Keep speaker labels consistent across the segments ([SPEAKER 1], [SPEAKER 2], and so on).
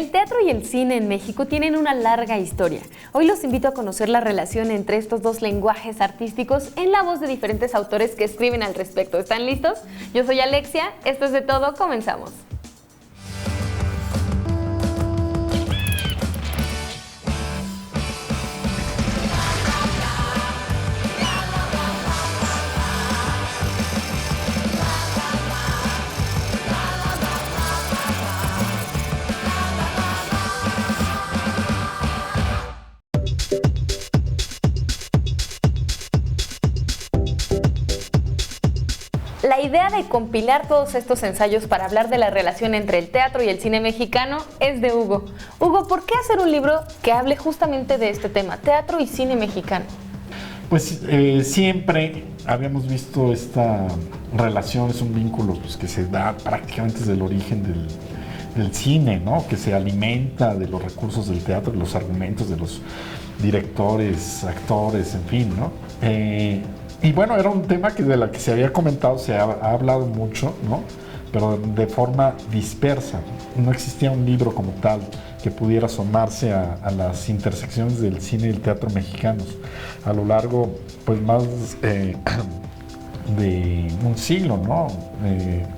[SPEAKER 1] El teatro y el cine en México tienen una larga historia. Hoy los invito a conocer la relación entre estos dos lenguajes artísticos en la voz de diferentes autores que escriben al respecto. ¿Están listos? Yo soy Alexia, esto es De Todo, comenzamos. La idea de compilar todos estos ensayos para hablar de la relación entre el teatro y el cine mexicano es de Hugo. Hugo, ¿por qué hacer un libro que hable justamente de este tema, teatro y cine mexicano?
[SPEAKER 2] Pues siempre habíamos visto esta relación, es un vínculo pues, que se da prácticamente desde el origen del cine, ¿no? Que se alimenta de los recursos del teatro, de los argumentos de los directores, actores, en fin, ¿no? Y bueno, era un tema de la que se había comentado, se ha hablado mucho, ¿no? Pero de forma dispersa. No existía un libro como tal que pudiera asomarse a las intersecciones del cine y el teatro mexicanos a lo largo, pues, más de un siglo, ¿no?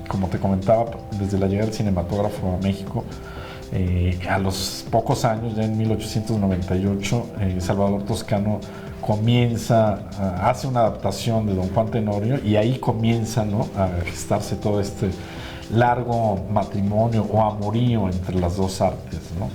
[SPEAKER 2] Como te comentaba, desde la llegada del cinematógrafo a México, a los pocos años, ya en 1898, Salvador Toscano hace una adaptación de Don Juan Tenorio y ahí comienza, ¿no?, a gestarse todo este largo matrimonio o amorío entre las dos artes, ¿no?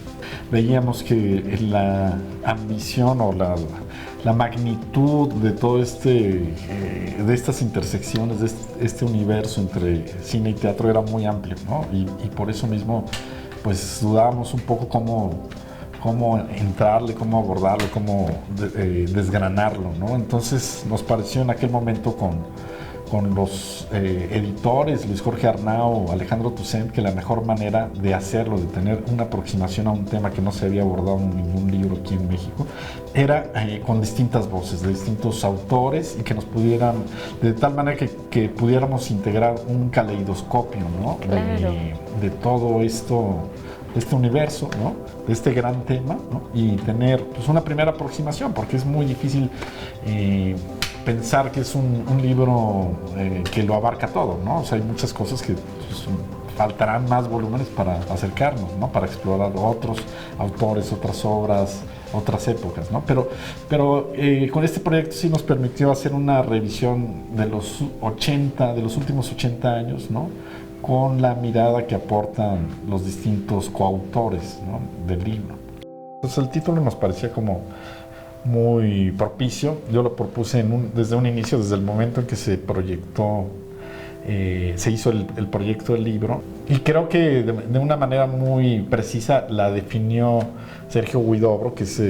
[SPEAKER 2] Veíamos que la ambición o la magnitud de todo de estas intersecciones, de este universo entre cine y teatro era muy amplio, ¿no? Y por eso mismo, pues dudábamos un poco cómo entrarle, cómo abordarlo, cómo desgranarlo, ¿no? Entonces nos pareció en aquel momento con los editores, Luis Jorge Arnao, Alejandro Toussaint, que la mejor manera de hacerlo, de tener una aproximación a un tema que no se había abordado en ningún libro aquí en México, era con distintas voces, de distintos autores, y que nos pudieran, de tal manera que pudiéramos integrar un caleidoscopio, ¿no?
[SPEAKER 1] Claro.
[SPEAKER 2] De todo esto, de este universo, ¿no? De este gran tema, ¿no? Y tener pues, una primera aproximación, porque es muy difícil pensar que es un libro que lo abarca todo, ¿no? O sea, hay muchas cosas que pues, faltarán más volúmenes para acercarnos, ¿no? Para explorar otros autores, otras obras, otras épocas, ¿no? Pero con este proyecto sí nos permitió hacer una revisión de los últimos 80 años, ¿no? Con la mirada que aportan los distintos coautores, ¿no?, del libro. Entonces el título nos parecía como muy propicio. Yo lo propuse desde un inicio, desde el momento en que se proyectó, se hizo el proyecto del libro, y creo que de una manera muy precisa la definió Sergio Huidobro, que es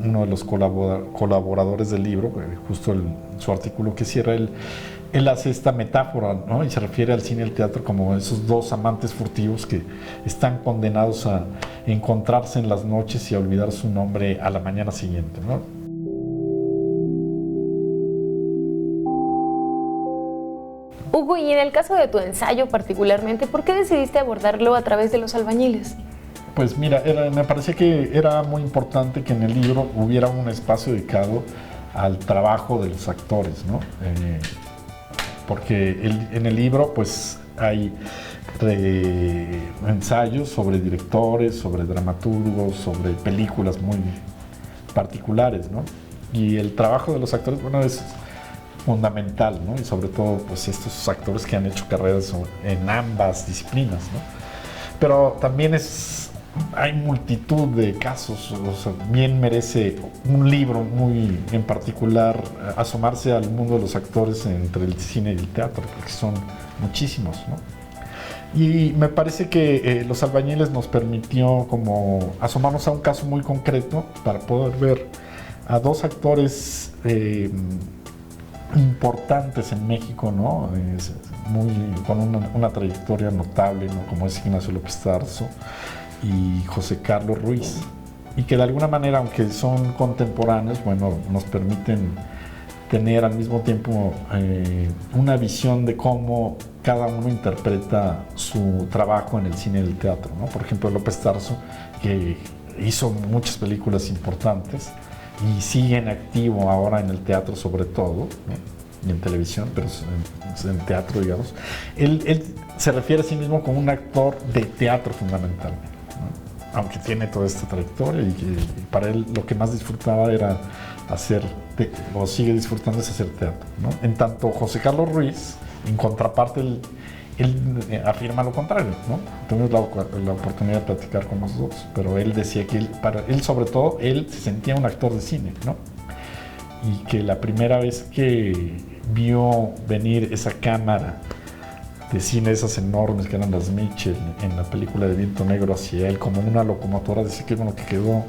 [SPEAKER 2] uno de los colaboradores del libro, justo su artículo que cierra él hace esta metáfora, ¿no? Y se refiere al cine y al teatro como esos dos amantes furtivos que están condenados a encontrarse en las noches y a olvidar su nombre a la mañana siguiente, ¿no?
[SPEAKER 1] Hugo, y en el caso de tu ensayo particularmente, ¿por qué decidiste abordarlo a través de los albañiles?
[SPEAKER 2] Pues mira, me parecía que era muy importante que en el libro hubiera un espacio dedicado al trabajo de los actores, ¿no? Porque en el libro pues hay ensayos sobre directores, sobre dramaturgos, sobre películas muy particulares, ¿no? Y el trabajo de los actores, bueno, es fundamental, ¿no? Y sobre todo pues estos actores que han hecho carreras en ambas disciplinas, ¿no? Pero también hay multitud de casos, o sea, bien merece un libro muy en particular asomarse al mundo de los actores entre el cine y el teatro, porque son muchísimos, ¿no? Y me parece que Los Albañiles nos permitió como asomarnos a un caso muy concreto para poder ver a dos actores importantes en México, ¿no? Con una trayectoria notable, ¿no? Como es Ignacio López Tarso y José Carlos Ruiz, y que de alguna manera, aunque son contemporáneos, bueno, nos permiten tener al mismo tiempo una visión de cómo cada uno interpreta su trabajo en el cine y el teatro, ¿no? Por ejemplo, López Tarso, que hizo muchas películas importantes y sigue en activo ahora en el teatro sobre todo, ¿no? Y en televisión, pero en teatro, digamos. Él se refiere a sí mismo como un actor de teatro fundamentalmente, ¿no? Aunque tiene toda esta trayectoria y para él lo que más disfrutaba era o sigue disfrutando es hacer teatro, ¿no? En tanto José Carlos Ruiz, en contraparte, él afirma lo contrario, ¿no? Tuvimos la oportunidad de platicar con los dos, pero él decía que para él sobre todo, él se sentía un actor de cine, ¿no? Y que la primera vez que vio venir esa cámara de cine, esas enormes que eran las Mitchell, en la película de Viento Negro hacia él, como una locomotora, decía que bueno, que quedó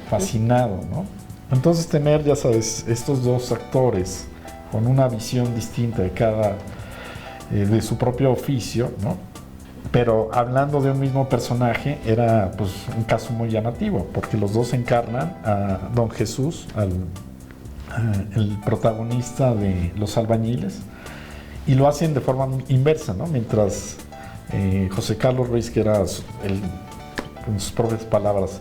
[SPEAKER 2] fascinado, ¿no? Entonces tener, ya sabes, estos dos actores con una visión distinta de cada, de su propio oficio, ¿no? Pero hablando de un mismo personaje, era pues un caso muy llamativo, porque los dos encarnan a Don Jesús, el protagonista de Los Albañiles, y lo hacen de forma inversa, ¿no? Mientras José Carlos Ruiz, que era en sus propias palabras,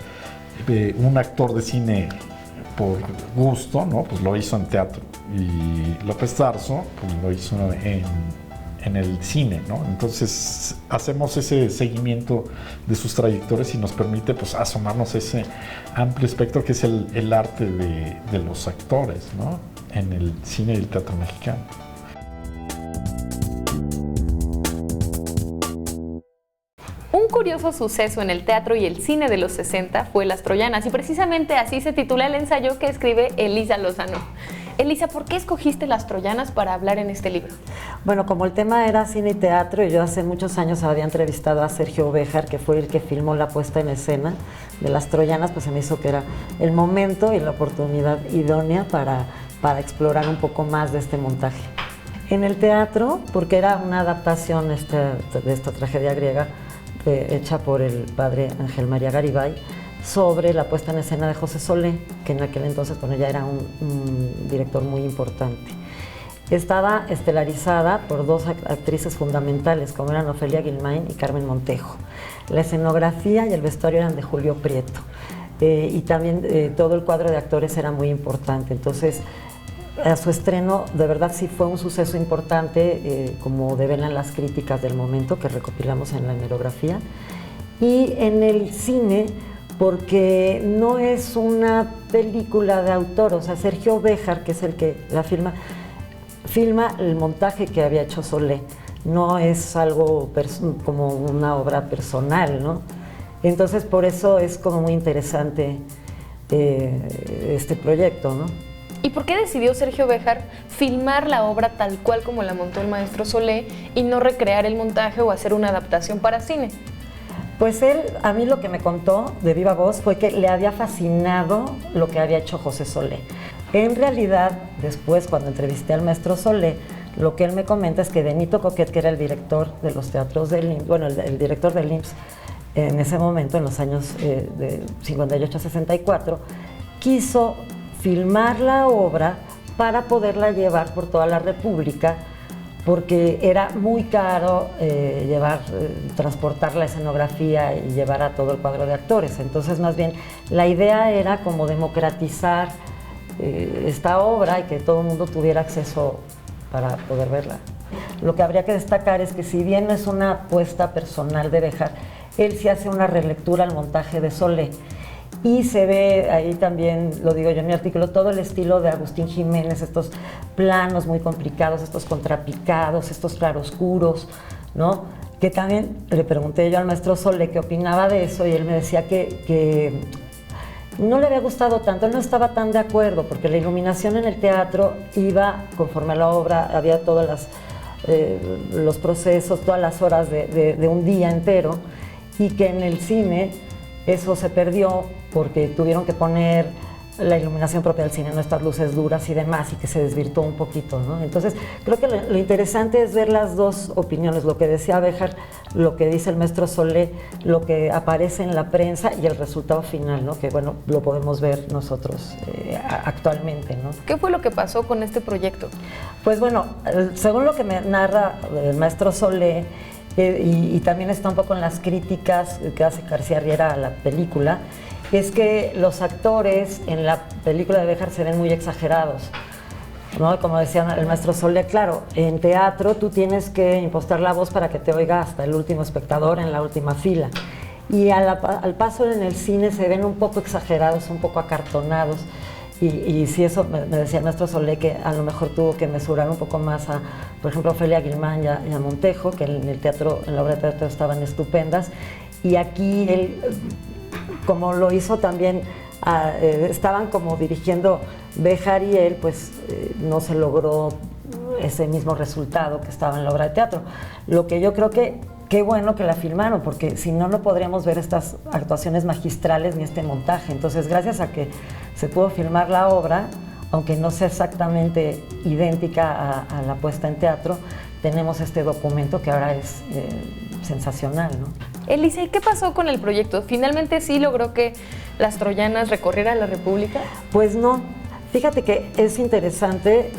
[SPEAKER 2] un actor de cine por gusto, ¿no? Pues lo hizo en teatro, y López Tarso pues lo hizo en el cine, ¿no? Entonces hacemos ese seguimiento de sus trayectorias y nos permite pues asomarnos a ese amplio espectro que es el arte de los actores, ¿no? En el cine y el teatro mexicano.
[SPEAKER 1] Un curioso suceso en el teatro y el cine de los 60 fue Las Troyanas, y precisamente así se titula el ensayo que escribe Elisa Lozano. Elisa, ¿por qué escogiste Las Troyanas para hablar en este libro?
[SPEAKER 3] Bueno, como el tema era cine y teatro, y yo hace muchos años había entrevistado a Sergio Béjar, que fue el que filmó la puesta en escena de Las Troyanas, pues se me hizo que era el momento y la oportunidad idónea para explorar un poco más de este montaje. En el teatro, porque era una adaptación de esta tragedia griega hecha por el padre Ángel María Garibay, sobre la puesta en escena de José Solé, que en aquel entonces ya era un director muy importante. Estaba estelarizada por dos actrices fundamentales, como eran Ofelia Guilmain y Carmen Montejo. La escenografía y el vestuario eran de Julio Prieto, y también todo el cuadro de actores era muy importante. Entonces, a su estreno, de verdad sí fue un suceso importante, como develan las críticas del momento que recopilamos en la hemerografía. Y en el cine, porque no es una película de autor, o sea, Sergio Béjar, que es el que la filma el montaje que había hecho Solé, no es algo como una obra personal, ¿no? Entonces, por eso es como muy interesante este proyecto, ¿no?
[SPEAKER 1] ¿Y por qué decidió Sergio Béjar filmar la obra tal cual como la montó el maestro Solé y no recrear el montaje o hacer una adaptación para cine?
[SPEAKER 3] Pues él, a mí lo que me contó de viva voz fue que le había fascinado lo que había hecho José Solé. En realidad, después cuando entrevisté al maestro Solé, lo que él me comenta es que Benito Coquet, que era el director de los teatros del IMSS, bueno, el director del IMSS en ese momento, en los años de 58 a 64, quiso filmar la obra para poderla llevar por toda la República, porque era muy caro transportar la escenografía y llevar a todo el cuadro de actores. Entonces, más bien, la idea era como democratizar esta obra y que todo el mundo tuviera acceso para poder verla. Lo que habría que destacar es que si bien no es una apuesta personal de Béjar, él sí hace una relectura al montaje de Solé. Y se ve ahí también, lo digo yo en mi artículo, todo el estilo de Agustín Jiménez, estos planos muy complicados, estos contrapicados, estos claroscuros, ¿no? Que también le pregunté yo al maestro Solé qué opinaba de eso, y él me decía que no le había gustado tanto, él no estaba tan de acuerdo, porque la iluminación en el teatro iba conforme a la obra, había todos los procesos, todas las horas de un día entero, y que en el cine eso se perdió porque tuvieron que poner la iluminación propia del cine, ¿no? Estas luces duras y demás, y que se desvirtuó un poquito, ¿no? Entonces, creo que lo interesante es ver las dos opiniones, lo que decía Béjar, lo que dice el maestro Solé, lo que aparece en la prensa y el resultado final, ¿no? Que, bueno, lo podemos ver nosotros actualmente, ¿no?
[SPEAKER 1] ¿Qué fue lo que pasó con este proyecto?
[SPEAKER 3] Pues bueno, según lo que me narra el maestro Solé, y también está un poco en las críticas que hace García Riera a la película, es que los actores en la película de Béjar se ven muy exagerados, ¿no? Como decía el maestro Solé, claro, en teatro tú tienes que impostar la voz para que te oiga hasta el último espectador en la última fila. Y al paso en el cine se ven un poco exagerados, un poco acartonados. Y sí, eso me decía el maestro Solé, que a lo mejor tuvo que mesurar un poco más a, por ejemplo, a Ofelia Guilmán y a Montejo, que en el teatro, en la obra de teatro estaban estupendas. Y aquí él, como lo hizo también, estaban como dirigiendo Béjar y él, pues no se logró ese mismo resultado que estaba en la obra de teatro. Lo que yo creo que qué bueno que la filmaron, porque si no, no podríamos ver estas actuaciones magistrales ni este montaje. Entonces, gracias a que se pudo filmar la obra, aunque no sea exactamente idéntica a la puesta en teatro, tenemos este documento que ahora es sensacional, ¿no?
[SPEAKER 1] Elisa, ¿y qué pasó con el proyecto? ¿Finalmente sí logró que las troyanas recorrieran la República?
[SPEAKER 3] Pues no. Fíjate que es interesante.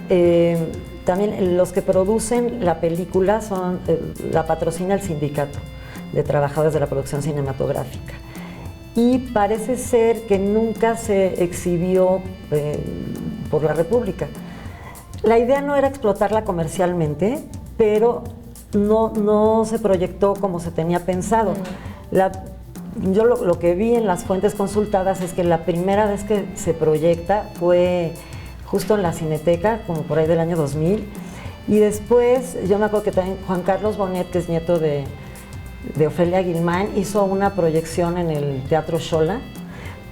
[SPEAKER 3] También los que producen la película la patrocina el Sindicato de Trabajadores de la Producción Cinematográfica. Y parece ser que nunca se exhibió por la República. La idea no era explotarla comercialmente, pero no se proyectó como se tenía pensado. Yo lo que vi en las fuentes consultadas es que la primera vez que se proyecta fue justo en la Cineteca, como por ahí del año 2000, y después yo me acuerdo que también Juan Carlos Bonet, que es nieto de Ofelia Guilmán, hizo una proyección en el Teatro Xola,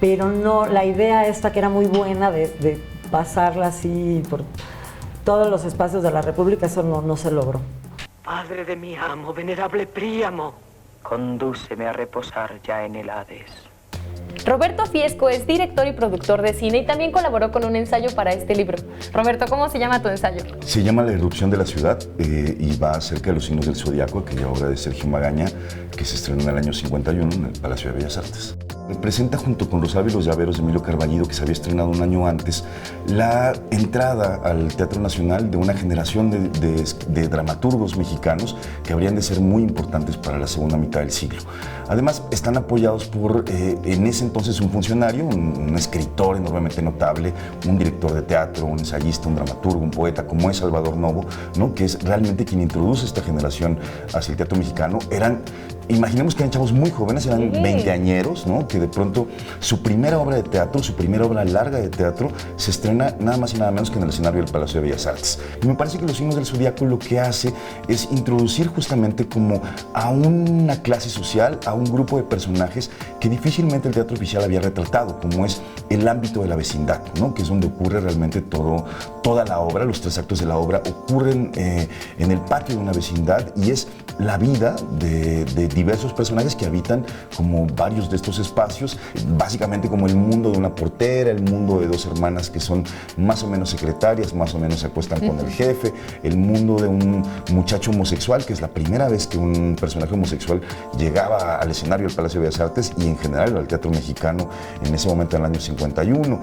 [SPEAKER 3] pero no, la idea esta que era muy buena de pasarla así por todos los espacios de la República, eso no se logró.
[SPEAKER 4] Padre de mi amo, venerable Príamo, condúceme a reposar ya en el Hades.
[SPEAKER 1] Roberto Fiesco es director y productor de cine y también colaboró con un ensayo para este libro. Roberto, ¿cómo se llama tu ensayo?
[SPEAKER 5] Se llama La erupción de la ciudad y va acerca de los signos del zodiaco, aquella obra de Sergio Magaña que se estrenó en el año 51 en el Palacio de Bellas Artes. Presenta junto con Rosario y los llaveros de Emilio Carballido, que se había estrenado un año antes, la entrada al Teatro Nacional de una generación de dramaturgos mexicanos que habrían de ser muy importantes para la segunda mitad del siglo. Además, están apoyados por, en ese entonces, un funcionario, un escritor enormemente notable, un director de teatro, un ensayista, un dramaturgo, un poeta, como es Salvador Novo, ¿no? Que es realmente quien introduce esta generación hacia el teatro mexicano. Imaginemos que eran chavos muy jóvenes, eran veinteañeros, ¿no? Que de pronto su primera obra de teatro, su primera obra larga de teatro, se estrena nada más y nada menos que en el escenario del Palacio de Bellas Artes. Y me parece que Los signos del zodiaco lo que hace es introducir justamente como a una clase social, a un grupo de personajes que difícilmente el teatro oficial había retratado, como es el ámbito de la vecindad, ¿no? Que es donde ocurre realmente toda la obra. Los 3 actos de la obra ocurren en el patio de una vecindad y es la vida de diversos personajes que habitan como varios de estos espacios, básicamente como el mundo de una portera, el mundo de 2 hermanas que son más o menos secretarias, más o menos se acuestan con el jefe, el mundo de un muchacho homosexual, que es la primera vez que un personaje homosexual llegaba al escenario del Palacio de Bellas Artes y en general al teatro mexicano en ese momento, en el año 51.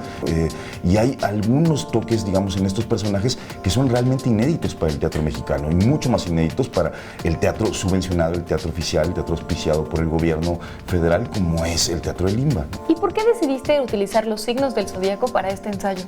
[SPEAKER 5] Y hay algunos toques, digamos, en estos personajes que son realmente inéditos para el teatro mexicano y mucho más inéditos para el teatro subvencionado, el teatro oficial, el teatro auspiciado por el gobierno federal, como es el Teatro de Limba.
[SPEAKER 1] ¿Y por qué decidiste utilizar los signos del zodiaco para este ensayo?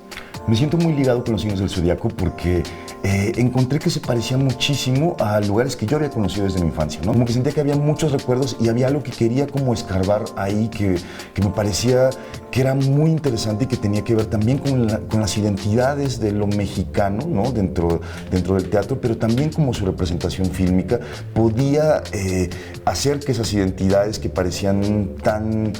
[SPEAKER 5] Me siento muy ligado con los signos del zodiaco porque encontré que se parecía muchísimo a lugares que yo había conocido desde mi infancia, ¿no? Como que sentía que había muchos recuerdos y había algo que quería como escarbar ahí que me parecía que era muy interesante y que tenía que ver también con las identidades de lo mexicano, ¿no? dentro del teatro, pero también como su representación fílmica podía hacer que esas identidades que parecían tan,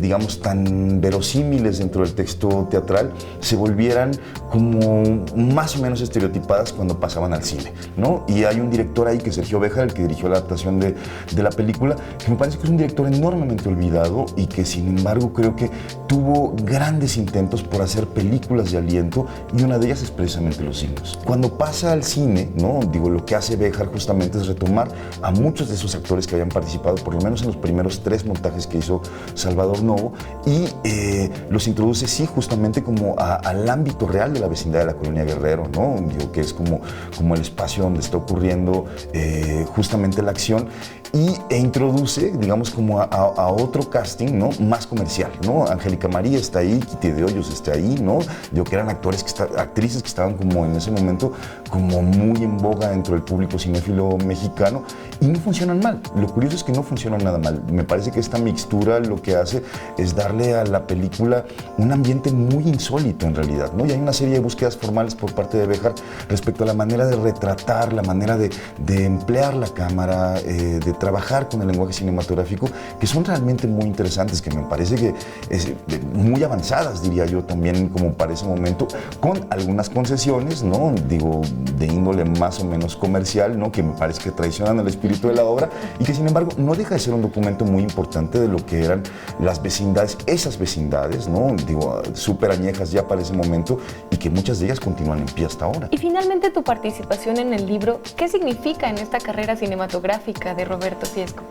[SPEAKER 5] digamos, tan verosímiles dentro del texto teatral se volvieran como más o menos estereotipadas cuando pasaban al cine, ¿no? Y hay un director ahí, que es Sergio Béjar, el que dirigió la adaptación de la película, que me parece que es un director enormemente olvidado y que sin embargo creo que tuvo grandes intentos por hacer películas de aliento y una de ellas es precisamente Los Signos. Cuando pasa al cine, ¿no? Digo, lo que hace Béjar justamente es retomar a muchos de esos actores que habían participado, por lo menos en los primeros 3 montajes que hizo Salvador Novo, y los introduce, sí, justamente como al ámbito real de la vecindad de la Colonia Guerrero, ¿no? Digo, que es como el espacio donde está ocurriendo justamente la acción, e introduce, digamos, como a otro casting, ¿no? Más comercial, ¿no? Angélica María está ahí, Kitty de Hoyos está ahí, ¿no? Digo, que eran actrices que estaban como en ese momento como muy en boga dentro del público cinéfilo mexicano, y no funcionan mal. Lo curioso es que no funcionan nada mal. Me parece que esta mixtura lo que hace es darle a la película un ambiente muy insólito en realidad, ¿no? Y hay una serie de búsquedas formales por parte de Béjar respecto a la manera de retratar, la manera de emplear la cámara, de trabajar con el lenguaje cinematográfico, que son realmente muy interesantes, que me parece que muy avanzadas, diría yo también, como para ese momento, con algunas concesiones, ¿no? Digo, de índole más o menos comercial, ¿no? Que me parece que traicionan el espíritu de la obra, y que sin embargo no deja de ser un documento muy importante de lo que eran las vecindades, esas vecindades, ¿no? Digo, súper añejas ya para ese momento, y que muchas de ellas continúan en pie hasta ahora.
[SPEAKER 1] Y finalmente, tu participación en el libro, ¿qué significa en esta carrera cinematográfica de Roberto Fiesco?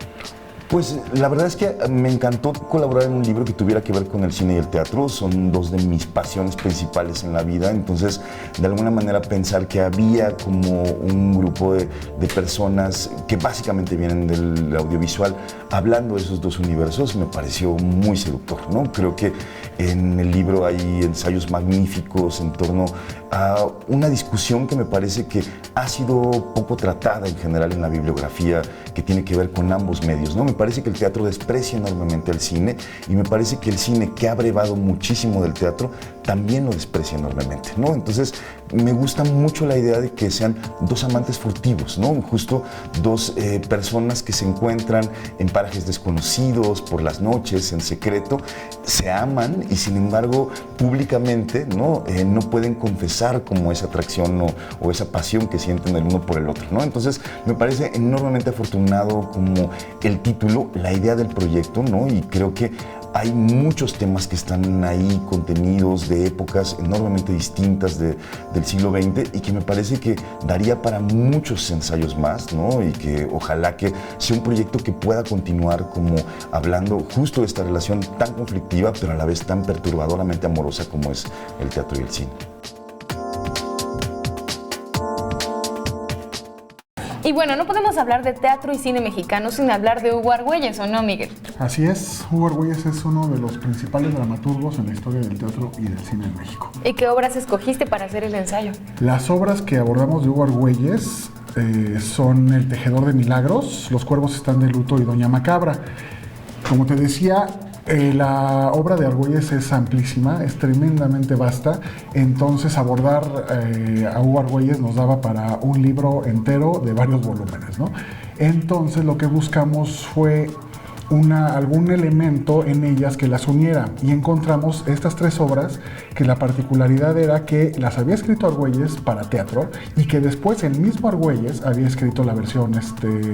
[SPEAKER 5] Pues la verdad es que me encantó colaborar en un libro que tuviera que ver con el cine y el teatro. Son 2 de mis pasiones principales en la vida. Entonces, de alguna manera, pensar que había como un grupo de personas que básicamente vienen del audiovisual hablando de esos 2 universos me pareció muy seductor, ¿no? Creo que en el libro hay ensayos magníficos en torno a una discusión que me parece que ha sido poco tratada en general en la bibliografía, que tiene que ver con ambos medios, ¿no? Me parece que el teatro desprecia enormemente al cine, y me parece que el cine, que ha brevado muchísimo del teatro, también lo desprecia enormemente, ¿no? Entonces, me gusta mucho la idea de que sean 2 amantes furtivos, ¿no? Justo 2 personas que se encuentran en parajes desconocidos, por las noches, en secreto, se aman y sin embargo públicamente, ¿no? No pueden confesar como esa atracción o esa pasión que sienten el uno por el otro, ¿no? Entonces, me parece enormemente afortunado como el título, la idea del proyecto, ¿no? Y creo que hay muchos temas que están ahí contenidos de épocas enormemente distintas del siglo XX, y que me parece que daría para muchos ensayos más, ¿no? Y que ojalá que sea un proyecto que pueda continuar como hablando justo de esta relación tan conflictiva, pero a la vez tan perturbadoramente amorosa como es el teatro y el cine.
[SPEAKER 1] Y bueno, no podemos hablar de teatro y cine mexicano sin hablar de Hugo Argüelles, ¿o no, Miguel?
[SPEAKER 6] Así es, Hugo Argüelles es uno de los principales dramaturgos en la historia del teatro y del cine en México.
[SPEAKER 1] ¿Y qué obras escogiste para hacer el ensayo?
[SPEAKER 6] Las obras que abordamos de Hugo Argüelles son El Tejedor de Milagros, Los Cuervos Están de Luto y Doña Macabra. Como te decía, la obra de Argüelles es amplísima, es tremendamente vasta, entonces abordar a Hugo Argüelles nos daba para un libro entero de varios volúmenes, ¿no? Entonces lo que buscamos fue algún elemento en ellas que las uniera, y encontramos estas 3 obras que la particularidad era que las había escrito Argüelles para teatro, y que después el mismo Argüelles había escrito la versión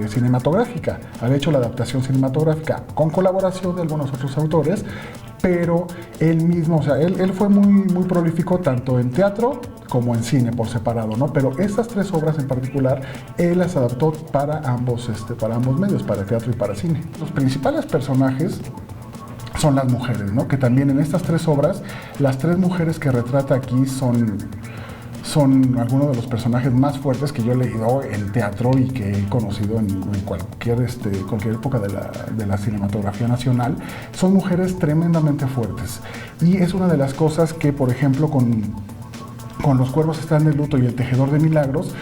[SPEAKER 6] cinematográfica, había hecho la adaptación cinematográfica con colaboración de algunos otros autores, pero él mismo, o sea, él fue muy prolífico tanto en teatro como en cine por separado, ¿no? Pero estas 3 obras en particular, él las adaptó para ambos medios, para teatro y para cine. Los principales personajes son las mujeres, ¿no? Que también en estas 3 obras, las 3 mujeres que retrata aquí son algunos de los personajes más fuertes que yo he leído en teatro y que he conocido en cualquier época de la cinematografía nacional. Son mujeres tremendamente fuertes, y es una de las cosas que, por ejemplo, con Los Cuervos Están de Luto y El Tejedor de Milagros,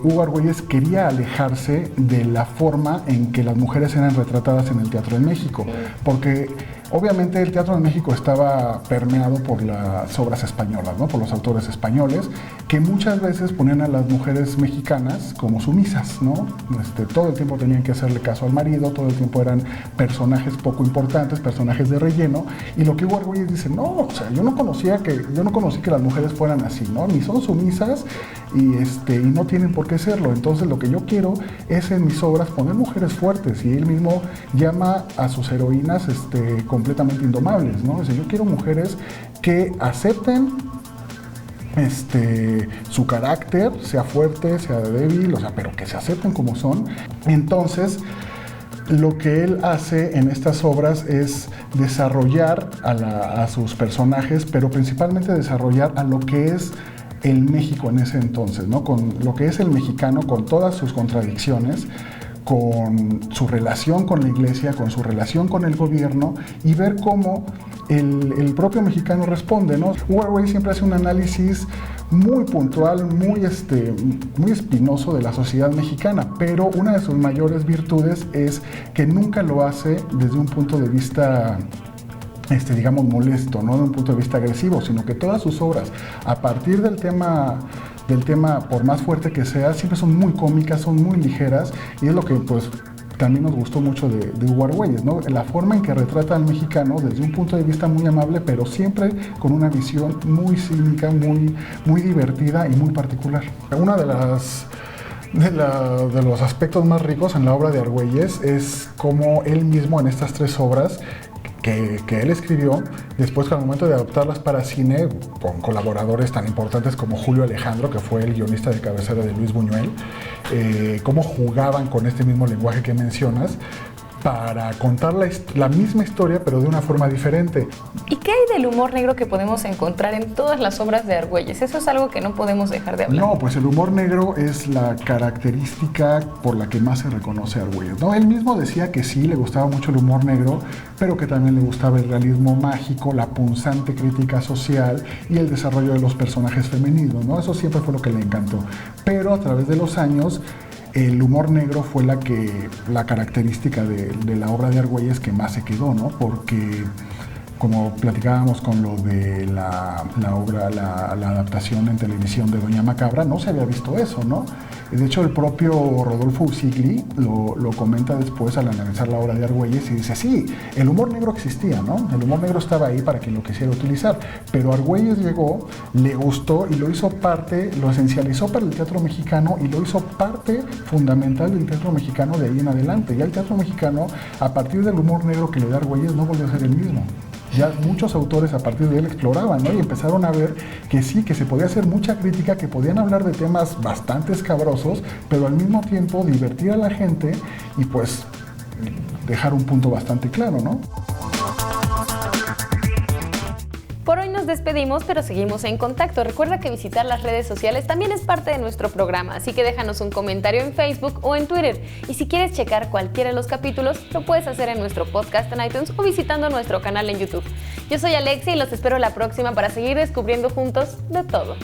[SPEAKER 6] Hugo Argüelles quería alejarse de la forma en que las mujeres eran retratadas en el teatro en México, porque obviamente el teatro en México estaba permeado por las obras españolas, ¿no? Por los autores españoles, que muchas veces ponían a las mujeres mexicanas como sumisas, ¿no? Todo el tiempo tenían que hacerle caso al marido, todo el tiempo eran personajes poco importantes, personajes de relleno, y lo que Hugo Argüelles dice, no, o sea, yo no conocí que las mujeres fueran así, ¿no? Ni son sumisas y no tienen por qué serlo. Entonces lo que yo quiero es en mis obras poner mujeres fuertes, y él mismo llama a sus heroínas completamente indomables, ¿no? O sea, yo quiero mujeres que acepten su carácter, sea fuerte, sea débil, o sea, pero que se acepten como son. Entonces, lo que él hace en estas obras es desarrollar a sus personajes, pero principalmente desarrollar a lo que es el México en ese entonces, ¿no? Con lo que es el mexicano, con todas sus contradicciones, con su relación con la iglesia, con su relación con el gobierno, y ver cómo el propio mexicano responde, ¿no? Edgar Güegues siempre hace un análisis muy puntual, muy espinoso de la sociedad mexicana, pero una de sus mayores virtudes es que nunca lo hace desde un punto de vista digamos molesto, no de un punto de vista agresivo, sino que todas sus obras, a partir del tema, por más fuerte que sea, siempre son muy cómicas, son muy ligeras, y es lo que pues también nos gustó mucho de Edgar Güegues, ¿no? La forma en que retrata al mexicano desde un punto de vista muy amable, pero siempre con una visión muy cínica, muy divertida y muy particular. Una de los aspectos más ricos en la obra de Argüelles es cómo él mismo en estas 3 obras que él escribió, después al momento de adaptarlas para cine, con colaboradores tan importantes como Julio Alejandro, que fue el guionista de cabecera de Luis Buñuel, cómo jugaban con este mismo lenguaje que mencionas para contar la misma historia, pero de una forma diferente.
[SPEAKER 1] ¿Y qué hay del humor negro que podemos encontrar en todas las obras de Argüelles? Eso es algo que no podemos dejar de hablar.
[SPEAKER 6] No, pues el humor negro es la característica por la que más se reconoce a Argüelles, ¿no? Él mismo decía que sí, le gustaba mucho el humor negro, pero que también le gustaba el realismo mágico, la punzante crítica social y el desarrollo de los personajes femeninos, ¿no? Eso siempre fue lo que le encantó. Pero a través de los años, el humor negro fue la característica de la obra de Argüelles que más se quedó, ¿no? Porque, como platicábamos con lo de la adaptación en televisión de Doña Macabra, no se había visto eso, ¿no? De hecho, el propio Rodolfo Usigli lo comenta después al analizar la obra de Argüelles y dice, sí, el humor negro existía, ¿no? El humor negro estaba ahí para quien lo quisiera utilizar, pero Argüelles llegó, le gustó y lo hizo parte, lo esencializó para el teatro mexicano y lo hizo parte fundamental del teatro mexicano de ahí en adelante. Ya el teatro mexicano, a partir del humor negro que le da Argüelles, no volvió a ser el mismo. Ya muchos autores a partir de él exploraban, ¿no? Y empezaron a ver que sí, que se podía hacer mucha crítica, que podían hablar de temas bastante escabrosos, pero al mismo tiempo divertir a la gente y pues dejar un punto bastante claro, ¿no?
[SPEAKER 1] Por hoy nos despedimos, pero seguimos en contacto. Recuerda que visitar las redes sociales también es parte de nuestro programa, así que déjanos un comentario en Facebook o en Twitter. Y si quieres checar cualquiera de los capítulos, lo puedes hacer en nuestro podcast en iTunes o visitando nuestro canal en YouTube. Yo soy Alexia y los espero la próxima para seguir descubriendo juntos de todo.